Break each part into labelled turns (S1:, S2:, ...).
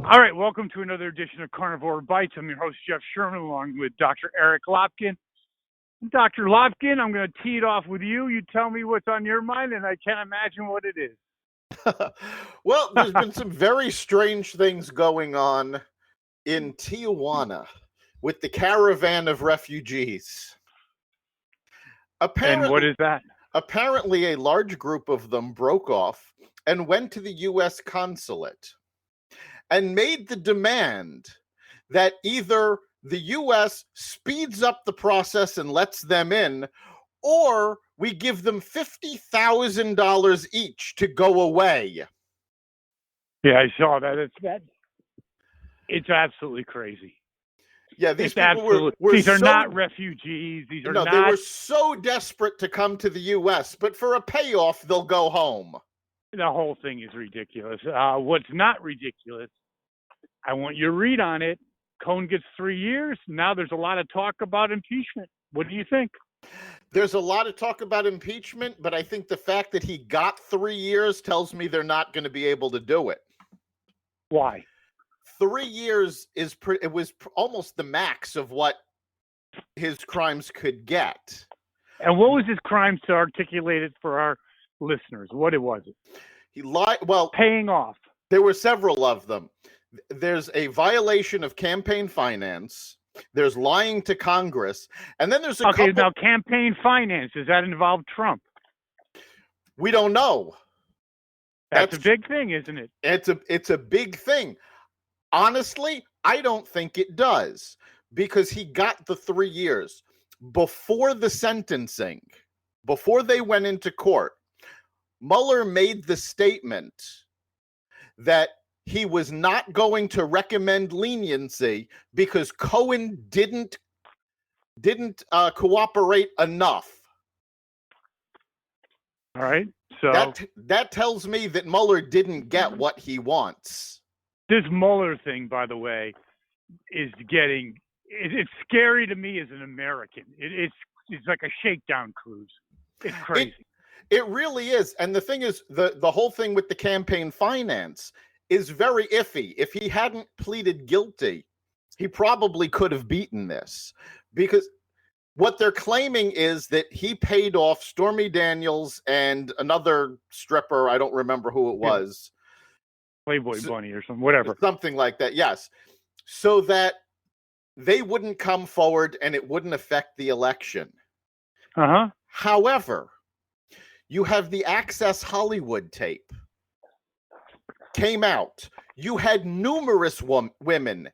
S1: All right, welcome to another edition of Carnivore Bites. I'm your host, Jeff Sherman, along with Dr. Eric Lopkin. Dr. Lopkin, I'm going to tee it off with you. You tell me what's on your mind, and I can't imagine what it is.
S2: Well, there's been some very strange things going on in Tijuana with the Caravan of refugees.
S1: And what is that?
S2: Apparently, a large group of them broke off and went to the U.S. consulate and made the demand that either the U.S. speeds up the process and lets them in, or we give them $50,000 each to go away.
S1: Yeah, I saw that. It's absolutely crazy.
S2: Yeah, these people were
S1: these are
S2: so,
S1: not refugees. These are not.
S2: They were so desperate to come to the U.S., but for a payoff, they'll go home.
S1: The whole thing is ridiculous. What's not ridiculous, I want your read on it. Cohen gets 3 years. Now there's a lot of talk about impeachment. What do you think?
S2: There's a lot of talk about impeachment, but I think the fact that he got 3 years tells me they're not going to be able to do it.
S1: Why?
S2: 3 years it was almost the max of what his crimes could get.
S1: And what was his crimes, to articulate it for our listeners? What was it?
S2: He lied. Well,
S1: paying off.
S2: There were several of them. There's a violation of campaign finance. There's lying to Congress, and then there's a couple.
S1: Now campaign finance, does that involve Trump?
S2: We don't know.
S1: That's a big thing, isn't it?
S2: It's a big thing. Honestly, I don't think it does, because he got the 3 years before the sentencing, before they went into court. Mueller made the statement that he was not going to recommend leniency because Cohen didn't cooperate enough.
S1: All right. So
S2: that tells me that Mueller didn't get what he wants.
S1: This Mueller thing, by the way, is it's scary to me as an American. It's like a shakedown cruise. It's crazy.
S2: It really is. And the thing is, the whole thing with the campaign finance is very iffy. If he hadn't pleaded guilty, he probably could have beaten this, because what they're claiming is that he paid off Stormy Daniels and another stripper. I don't remember who it was.
S1: Playboy Bunny or something, whatever.
S2: Something like that, yes. So that they wouldn't come forward and it wouldn't affect the election.
S1: Uh-huh.
S2: However, you have the Access Hollywood tape. Came out. You had numerous women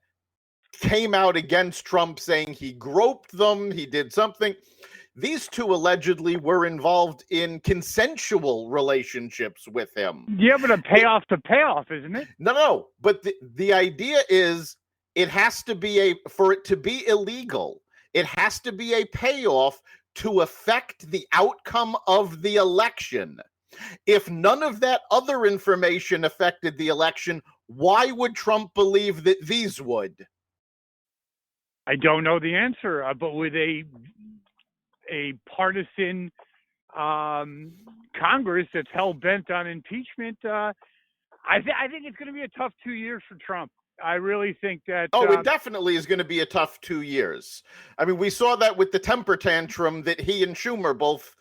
S2: came out against Trump saying he groped them, he did something. These two allegedly were involved in consensual relationships with him.
S1: Yeah, but a payoff to payoff, isn't it?
S2: No. But the idea is it has to be for it to be illegal, it has to be a payoff to affect the outcome of the election. If none of that other information affected the election, why would Trump believe that these would?
S1: I don't know the answer, but with a partisan Congress that's hell-bent on impeachment, I think it's going to be a tough 2 years for Trump. I really think that...
S2: it definitely is going to be a tough 2 years. I mean, we saw that with the temper tantrum that he and Schumer both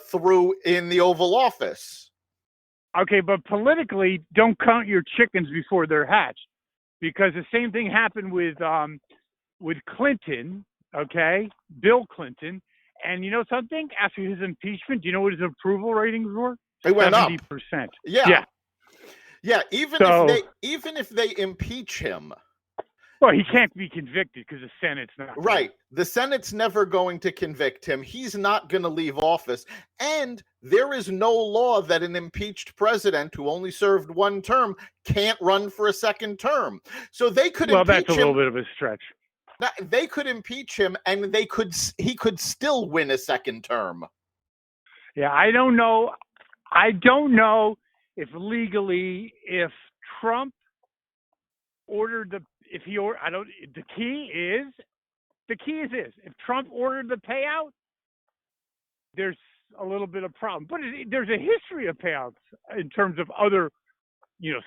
S2: threw in the Oval Office.
S1: Okay, but politically, don't count your chickens before they're hatched, because the same thing happened with Clinton, okay, Bill Clinton, and you know something? After his impeachment, do you know what his approval ratings were?
S2: It went
S1: 70%.
S2: Up. Yeah. Even if they impeach him.
S1: Well, he can't be convicted because the Senate's not.
S2: Right. The Senate's never going to convict him. He's not going to leave office. And there is no law that an impeached president who only served one term can't run for a second term. So they could impeach him.
S1: Well, that's a little bit of a stretch.
S2: They could impeach him, and he could still win a second term.
S1: Yeah, I don't know if legally, if Trump ordered the key is this: if Trump ordered the payout, there's a little bit of problem. But there's a history of payouts in terms of other,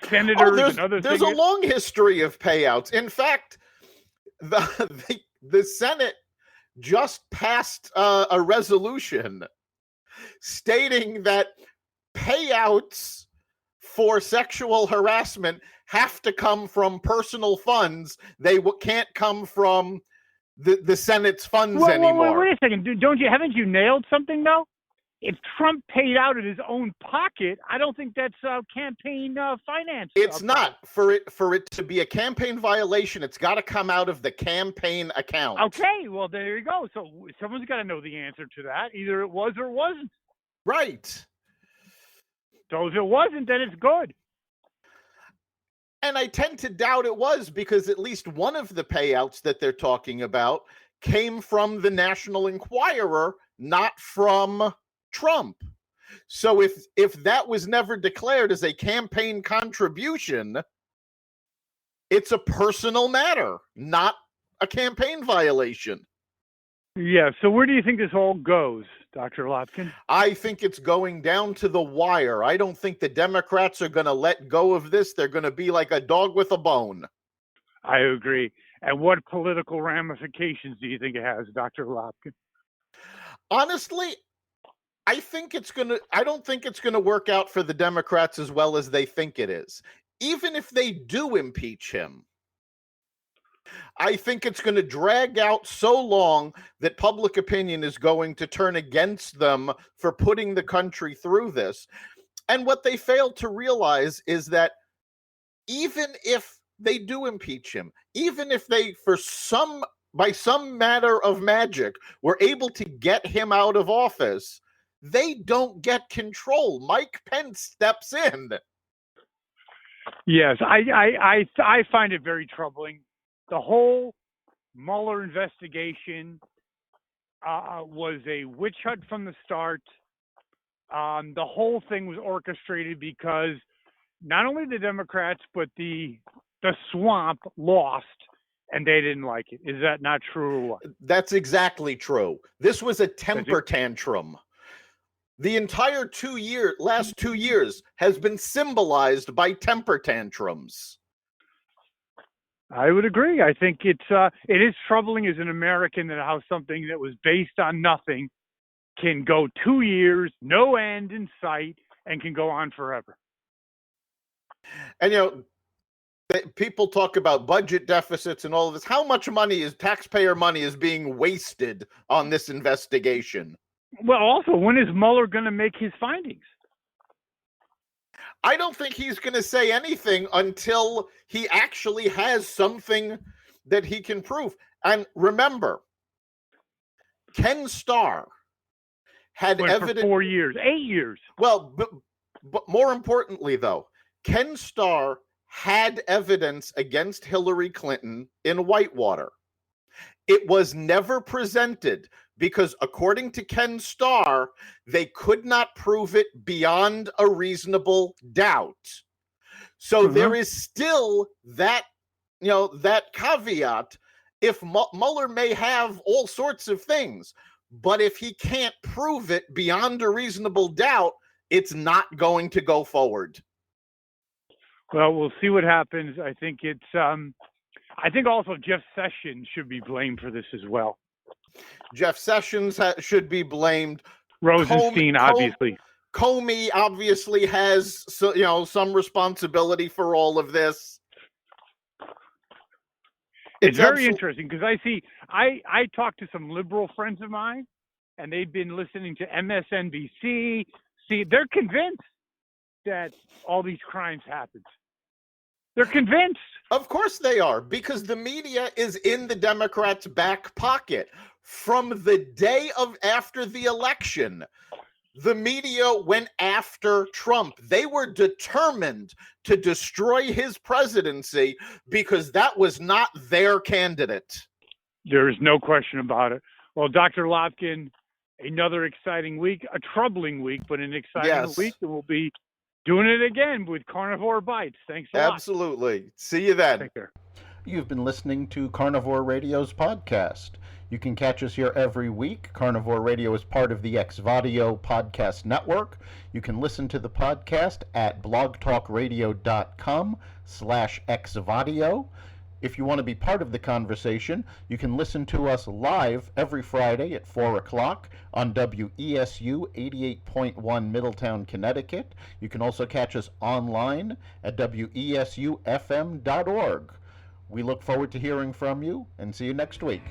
S1: senators and other
S2: there's
S1: things.
S2: a long history of payouts. In fact, the Senate just passed a resolution stating that payouts for sexual harassment have to come from personal funds. They can't come from the Senate's funds anymore.
S1: Wait a second. Haven't you nailed something, though? If Trump paid out of his own pocket, I don't think that's campaign finance.
S2: It's not. For it to be a campaign violation, it's got to come out of the campaign account.
S1: Okay, well, there you go. So someone's got to know the answer to that. Either it was or it wasn't.
S2: Right.
S1: So if it wasn't, then it's good.
S2: And I tend to doubt it was, because at least one of the payouts that they're talking about came from the National Enquirer, not from Trump. So if that was never declared as a campaign contribution, it's a personal matter, not a campaign violation.
S1: Yeah, so where do you think this all goes, Dr. Lopkin?
S2: I think it's going down to the wire. I don't think the Democrats are going to let go of this. They're going to be like a dog with a bone.
S1: I agree. And what political ramifications do you think it has, Dr. Lopkin?
S2: Honestly, I don't think it's going to work out for the Democrats as well as they think it is. Even if they do impeach him, I think it's going to drag out so long that public opinion is going to turn against them for putting the country through this. And what they fail to realize is that even if they do impeach him, even if they, by some matter of magic, were able to get him out of office, they don't get control. Mike Pence steps in.
S1: Yes, I find it very troubling. The whole Mueller investigation was a witch hunt from the start. The whole thing was orchestrated because not only the Democrats, but the swamp lost, and they didn't like it. Is that not true or what?
S2: That's exactly true. This was a temper tantrum. The entire last 2 years has been symbolized by temper tantrums.
S1: I would agree. I think it is troubling as an American that how something that was based on nothing can go 2 years, no end in sight, and can go on forever.
S2: And people talk about budget deficits and all of this. How much taxpayer money is being wasted on this investigation?
S1: Well, also, when is Mueller going to make his findings?
S2: I don't think he's going to say anything until he actually has something that he can prove. And remember, Ken Starr had evidence
S1: for 4 years, 8 years.
S2: Well, but more importantly, though, Ken Starr had evidence against Hillary Clinton in Whitewater. It was never presented because, according to Ken Starr, they could not prove it beyond a reasonable doubt. So there is still that, that caveat. If Mueller may have all sorts of things, but if he can't prove it beyond a reasonable doubt, it's not going to go forward.
S1: Well, we'll see what happens. I think I think also Jeff Sessions should be blamed for this as well.
S2: Jeff Sessions should be blamed.
S1: Rosenstein, obviously.
S2: Comey obviously has some responsibility for all of this.
S1: It's very interesting because I talked to some liberal friends of mine, and they've been listening to MSNBC. See, they're convinced that all these crimes happened. They're convinced.
S2: Of course they are, because the media is in the Democrats' back pocket. From the day after the election, the media went after Trump. They were determined to destroy his presidency because that was not their candidate.
S1: There is no question about it. Well, Dr. Lopkin, another exciting week, a troubling week, but an exciting week, and we'll be doing it again with Carnivore Bites. Thanks a lot.
S2: Absolutely. See you then.
S1: Take care.
S3: You've been listening to Carnivore Radio's podcast. You can catch us here every week. Carnivore Radio is part of the Xvadio podcast network. You can listen to the podcast at blogtalkradio.com/Xvadio. If you want to be part of the conversation, you can listen to us live every Friday at 4 o'clock on WESU 88.1 Middletown, Connecticut. You can also catch us online at WESUFM.org. We look forward to hearing from you and see you next week.